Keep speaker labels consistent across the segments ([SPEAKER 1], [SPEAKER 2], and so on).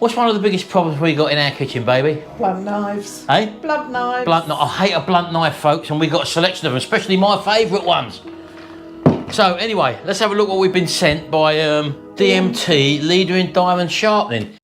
[SPEAKER 1] What's one of the biggest problems we got in our kitchen, baby?
[SPEAKER 2] Blunt knives.
[SPEAKER 1] Eh?
[SPEAKER 2] Blunt knives.
[SPEAKER 1] Blunt knife. I hate a blunt knife, folks, and we've got a selection of them, especially my favourite ones. So anyway, let's have a look what we've been sent by DMT, leader in diamond sharpening.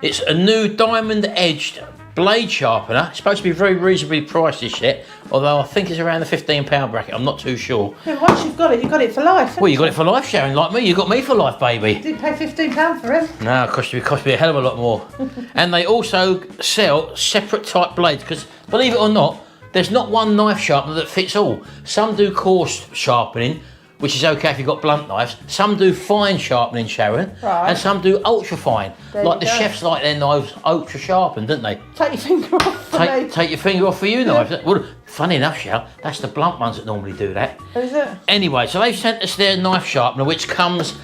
[SPEAKER 1] It's a new diamond edged blade sharpener. It's supposed to be very reasonably priced, this shit, although I think it's around the £15 bracket. I'm not too sure.
[SPEAKER 2] Yeah, once you've got it for life.
[SPEAKER 1] Well, you got it for life, Sharon, like me. You got me for life, baby.
[SPEAKER 2] Did pay £15 for it?
[SPEAKER 1] No, it cost me a hell of a lot more. And they also sell separate type blades, because believe it or not, there's not one knife sharpener that fits all. Some do coarse sharpening, which is okay if you've got blunt knives. Some do fine sharpening, Sharon,
[SPEAKER 2] right.
[SPEAKER 1] And some do ultra fine.
[SPEAKER 2] There
[SPEAKER 1] like the
[SPEAKER 2] go.
[SPEAKER 1] chefs like their knives ultra sharpened, don't they?
[SPEAKER 2] Take your finger off for me.
[SPEAKER 1] Take your finger off for you knives. Well, funny enough, Sharon, that's the blunt ones that normally do that.
[SPEAKER 2] Is it?
[SPEAKER 1] Anyway, so they've sent us their knife sharpener, which comes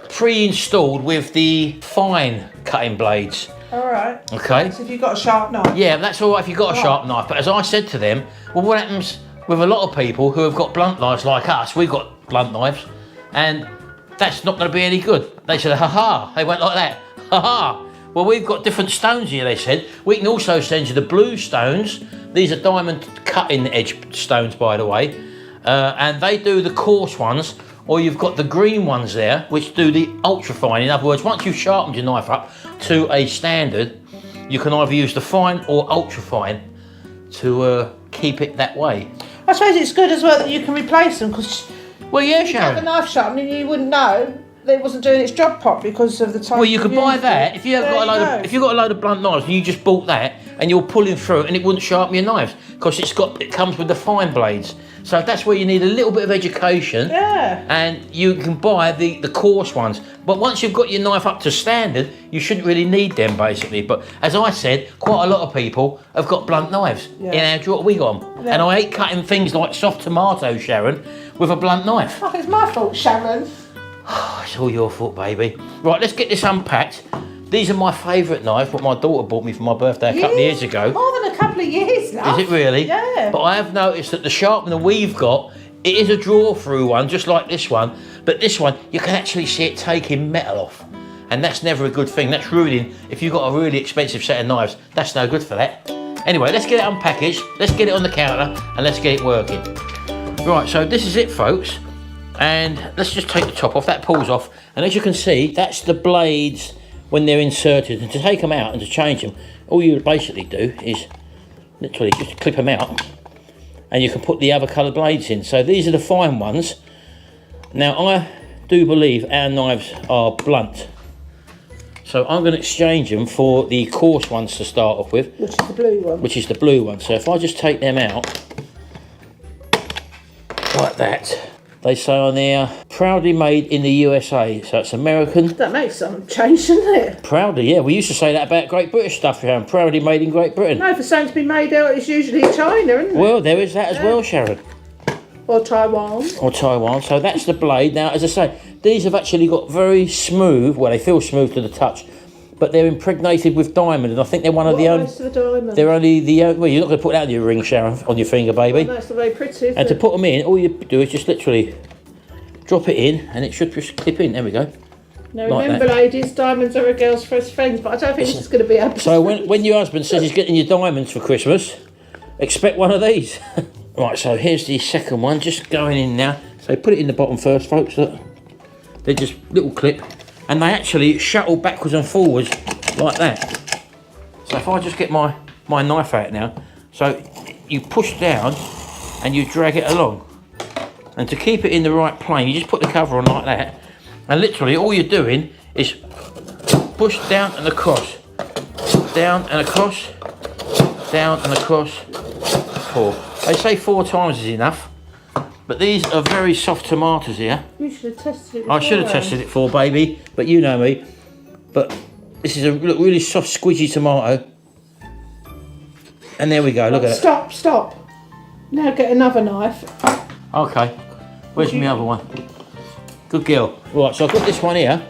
[SPEAKER 1] pre-installed with the fine cutting blades.
[SPEAKER 2] All right.
[SPEAKER 1] Okay.
[SPEAKER 2] So if you've got a sharp knife.
[SPEAKER 1] Yeah, that's all right if you've got a sharp knife. But as I said to them, well, what happens with a lot of people who have got blunt knives like us? We've got blunt knives, and that's not going to be any good. They said, ha-ha. They went like that. Ha-ha. Well, we've got different stones here, they said. We can also send you the blue stones. These are diamond cutting edge stones, by the way. And they do the coarse ones, or you've got the green ones there, which do the ultra fine. In other words, once you've sharpened your knife up to a standard, you can either use the fine or ultra fine to keep it that way.
[SPEAKER 2] I suppose it's good as well that you can replace them, because
[SPEAKER 1] Well, yeah,
[SPEAKER 2] if you have a
[SPEAKER 1] Sharon.
[SPEAKER 2] knife sharpening, you wouldn't know that it wasn't doing its job properly because of the time.
[SPEAKER 1] Well, you could buy that if you have
[SPEAKER 2] There
[SPEAKER 1] got a
[SPEAKER 2] you
[SPEAKER 1] load
[SPEAKER 2] go.
[SPEAKER 1] of, if you've got a load of blunt knives and you just bought that and you're pulling through and it wouldn't sharpen your knives because it comes with the fine blades. So that's where you need a little bit of education.
[SPEAKER 2] Yeah.
[SPEAKER 1] And you can buy the coarse ones. But once you've got your knife up to standard, you shouldn't really need them basically. But as I said, quite a lot of people have got blunt knives in our drawer. We got them.
[SPEAKER 2] Yeah.
[SPEAKER 1] And I hate cutting things like soft tomatoes, Sharon, with a blunt knife.
[SPEAKER 2] Oh, it's my fault, Sharon.
[SPEAKER 1] It's all your fault, baby. Right, let's get this unpacked. These are my favourite knives, what my daughter bought me for my birthday a couple of years ago.
[SPEAKER 2] More than a couple of years, love.
[SPEAKER 1] Is it really?
[SPEAKER 2] Yeah.
[SPEAKER 1] But I have noticed that the sharpener we've got, it is a draw-through one, just like this one. But this one, you can actually see it taking metal off. And that's never a good thing. That's ruining, if you've got a really expensive set of knives, that's no good for that. Anyway, let's get it unpackaged, let's get it on the counter, and let's get it working. Right, so this is it, folks. And let's just take the top off, that pulls off. And as you can see, that's the blades when they're inserted. And to take them out and to change them, all you basically do is literally just clip them out and you can put the other coloured blades in. So these are the fine ones. Now I do believe our knives are blunt. So I'm going to exchange them for the coarse ones to start off with.
[SPEAKER 2] Which is the blue one.
[SPEAKER 1] Which is the blue one. So if I just take them out, like that. They say on there, proudly made in the USA, so it's American.
[SPEAKER 2] That makes some change, doesn't it?
[SPEAKER 1] Proudly, yeah. We used to say that about Great British stuff, Sharon. Proudly made in Great Britain.
[SPEAKER 2] No, for something to be made out, it's usually China, isn't it?
[SPEAKER 1] Well, there is that as well, Sharon.
[SPEAKER 2] Or Taiwan.
[SPEAKER 1] Or Taiwan. So that's the blade. Now, as I say, these have actually got very smooth, well, they feel smooth to the touch, but they're impregnated with diamond, and I think they're one of the only...
[SPEAKER 2] What the diamond?
[SPEAKER 1] They're only the... Well, you're not going to put that on your ring, Sharon, on your finger, baby.
[SPEAKER 2] That's very pretty, isn't
[SPEAKER 1] And to
[SPEAKER 2] it?
[SPEAKER 1] put them in, all you do is just literally drop it in, and it should just clip in. There we go.
[SPEAKER 2] Now
[SPEAKER 1] like
[SPEAKER 2] remember,
[SPEAKER 1] that.
[SPEAKER 2] ladies, diamonds are a girl's first friends, but I don't think this is going to be able to...
[SPEAKER 1] So when your husband says he's getting you diamonds for Christmas, expect one of these. Right, so here's the second one, just going in now. So put it in the bottom first, folks. Look. They're just little clip, and they actually shuttle backwards and forwards like that. So if I just get my knife out now, so you push down and you drag it along. And to keep it in the right plane, you just put the cover on like that, and literally all you're doing is push down and across, down and across, down and across, 4. They say 4 times is enough, but these are very soft tomatoes here.
[SPEAKER 2] You should have tested it.
[SPEAKER 1] I should have tested it for, baby, but you know me. But this is a really soft, squidgy tomato. And there we go, look at it.
[SPEAKER 2] Stop. Now get another knife.
[SPEAKER 1] Okay, where's my other one? Good girl. Right, so I've got this one here.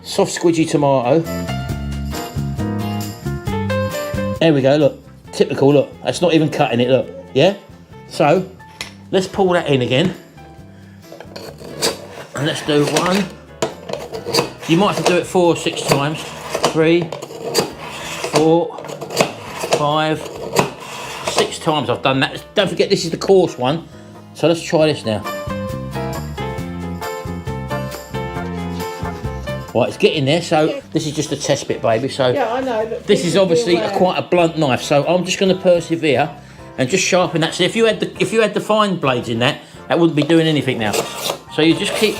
[SPEAKER 1] Soft, squidgy tomato. There we go, look. Typical, look. That's not even cutting it, look. Yeah? So, let's pull that in again. And let's do 1. You might have to do it 4 or 6 times. 3, 4, 5, 6 times I've done that. Don't forget this is the coarse one. So let's try this now. Right, it's getting there, so this is just a test bit, baby. So
[SPEAKER 2] Yeah, I know. But
[SPEAKER 1] this is obviously quite a blunt knife, so I'm just going to persevere and just sharpen that. So if you had the fine blades in that wouldn't be doing anything now. So you just keep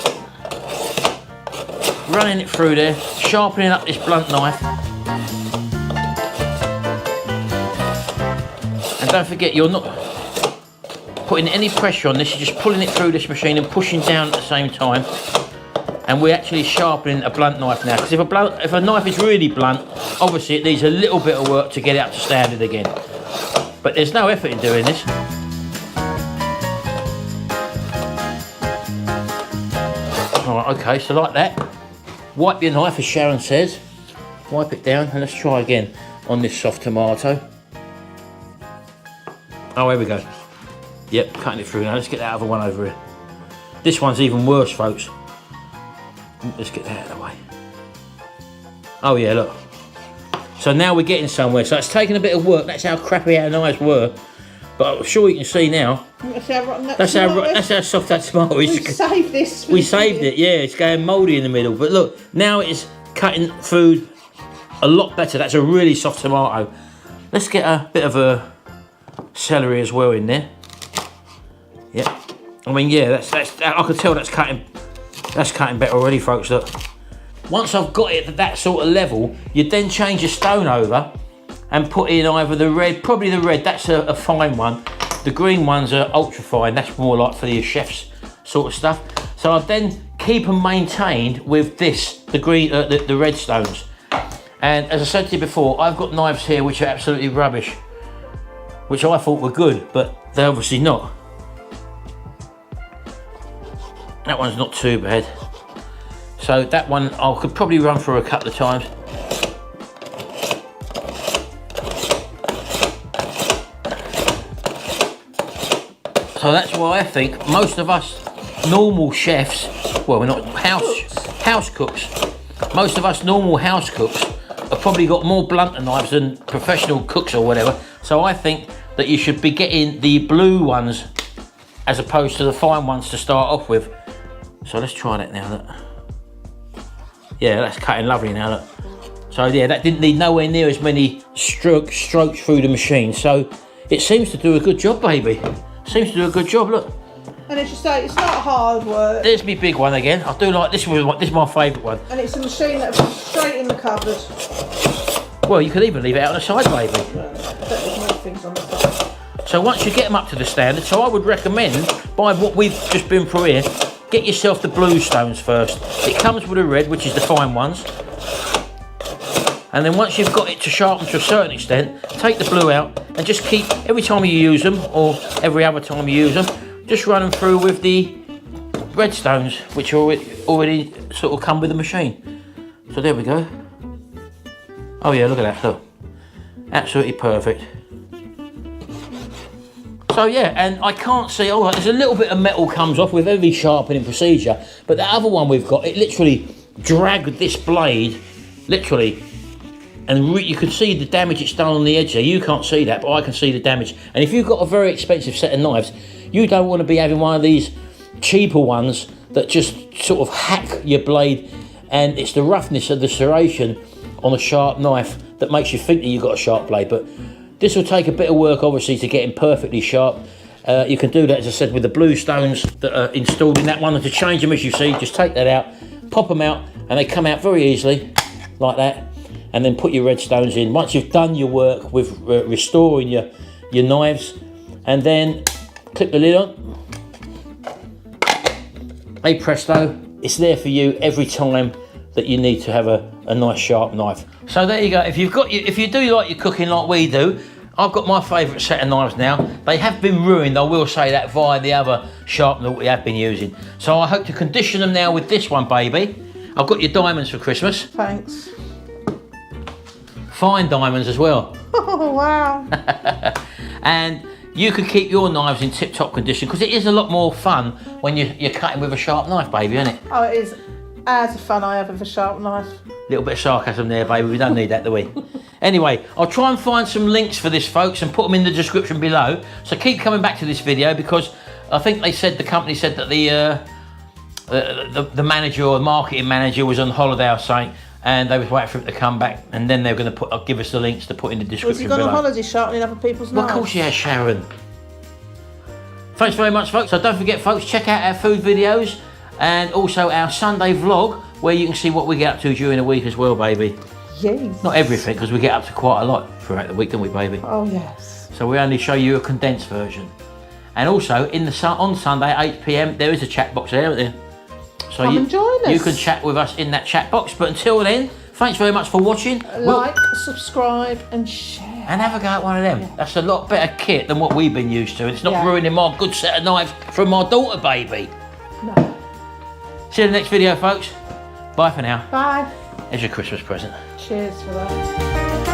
[SPEAKER 1] running it through there, sharpening up this blunt knife. And don't forget, you're not putting any pressure on this, you're just pulling it through this machine and pushing down at the same time. And we're actually sharpening a blunt knife now, because if a knife is really blunt, obviously it needs a little bit of work to get it up to standard again. But there's no effort in doing this. Alright, okay, so like that. Wipe your knife, as Sharon says. Wipe it down, and let's try again on this soft tomato. Oh, here we go. Yep, cutting it through now. Let's get that other one over here. This one's even worse, folks. Let's get that out of the way. Oh yeah, look. So now we're getting somewhere. So it's taken a bit of work. That's how crappy our knives were. But I'm sure you can see now.
[SPEAKER 2] That's how rotten
[SPEAKER 1] That's how soft that tomato is.
[SPEAKER 2] We saved this.
[SPEAKER 1] We saved it, yeah. It's going mouldy in the middle. But look, now it's cutting food a lot better. That's a really soft tomato. Let's get a bit of a celery as well in there. Yep. I mean, yeah, that's I can tell that's cutting better already, folks. Look. Once I've got it at that sort of level, you then change your stone over and put in either the red, probably the red, that's a fine one. The green ones are ultra fine, that's more like for your chef's sort of stuff. So I've then keep them maintained with this, the green, the red stones. And as I said to you before, I've got knives here which are absolutely rubbish, which I thought were good, but they're obviously not. That one's not too bad. So that one I could probably run through a couple of times. So that's why I think most of us normal chefs, well, we're not house cooks. Most of us normal house cooks have probably got more blunter knives than professional cooks or whatever. So I think that you should be getting the blue ones as opposed to the fine ones to start off with. So let's try that now. Look. Yeah, that's cutting lovely now. Look. So yeah, that didn't need nowhere near as many strokes through the machine. So it seems to do a good job, baby. Seems to do a good job. Look.
[SPEAKER 2] And as you say, it's not hard work.
[SPEAKER 1] There's my big one again. I do like this one. This is my favourite one.
[SPEAKER 2] And it's a machine that puts straight in the cupboard.
[SPEAKER 1] Well, you could even leave it out on the side, baby.
[SPEAKER 2] But there's more things on the side.
[SPEAKER 1] So once you get them up to the standard, so I would recommend, by what we've just been through here, get yourself the blue stones first. It comes with a red, which is the fine ones. And then once you've got it to sharpen to a certain extent, take the blue out and just keep, every time you use them, or every other time you use them, just run them through with the red stones, which already sort of come with the machine. So there we go. Oh yeah, look at that, look. Absolutely perfect. So yeah, and I can't see, all right, there's a little bit of metal comes off with every sharpening procedure, but the other one we've got, it literally dragged this blade, literally, and you can see the damage it's done on the edge there. You can't see that, but I can see the damage. And if you've got a very expensive set of knives, you don't want to be having one of these cheaper ones that just sort of hack your blade, and it's the roughness of the serration on a sharp knife that makes you think that you've got a sharp blade. But this will take a bit of work, obviously, to get him perfectly sharp. You can do that, as I said, with the blue stones that are installed in that one. And to change them, as you see, just take that out, pop them out, and they come out very easily, like that. And then put your red stones in. Once you've done your work with restoring your knives, and then clip the lid on. Hey presto, it's there for you every time that you need to have a nice sharp knife. So there you go. If you do like your cooking like we do, I've got my favourite set of knives now. They have been ruined, I will say that, via the other sharpener that we have been using. So I hope to condition them now with this one, baby. I've got your diamonds for Christmas.
[SPEAKER 2] Thanks.
[SPEAKER 1] Fine diamonds as well.
[SPEAKER 2] Oh, wow.
[SPEAKER 1] And you can keep your knives in tip-top condition, because it is a lot more fun when you're cutting with a sharp knife, baby, isn't it?
[SPEAKER 2] Oh, it is as fun I have with a sharp knife.
[SPEAKER 1] Little bit of sarcasm there, baby. We don't need that, do we? Anyway, I'll try and find some links for this, folks, and put them in the description below. So keep coming back to this video, because I think the company said that the manager or marketing manager was on holiday or something, and they was waiting for him to come back, and then they were going to give us the links to put in the description
[SPEAKER 2] Was he gone
[SPEAKER 1] below.
[SPEAKER 2] on holiday sharpening other people's
[SPEAKER 1] Well,
[SPEAKER 2] knives?
[SPEAKER 1] of course, yeah, Sharon. Thanks very much, folks. So don't forget, folks, check out our food videos and also our Sunday vlog, where you can see what we get up to during the week as well, baby.
[SPEAKER 2] Yes.
[SPEAKER 1] Not everything, because we get up to quite a lot throughout the week, don't we, baby?
[SPEAKER 2] Oh, yes.
[SPEAKER 1] So we only show you a condensed version. And also, on Sunday, 8 PM, there is a chat box there, isn't there? So
[SPEAKER 2] Come and join us.
[SPEAKER 1] You can chat with us in that chat box. But until then, thanks very much for watching.
[SPEAKER 2] Like, subscribe and share.
[SPEAKER 1] And have a go at one of them. That's a lot better kit than what we've been used to. It's not ruining my good set of knives from my daughter, baby.
[SPEAKER 2] No.
[SPEAKER 1] See you in the next video, folks. Bye for now.
[SPEAKER 2] Bye.
[SPEAKER 1] There's your Christmas present.
[SPEAKER 2] Cheers for that.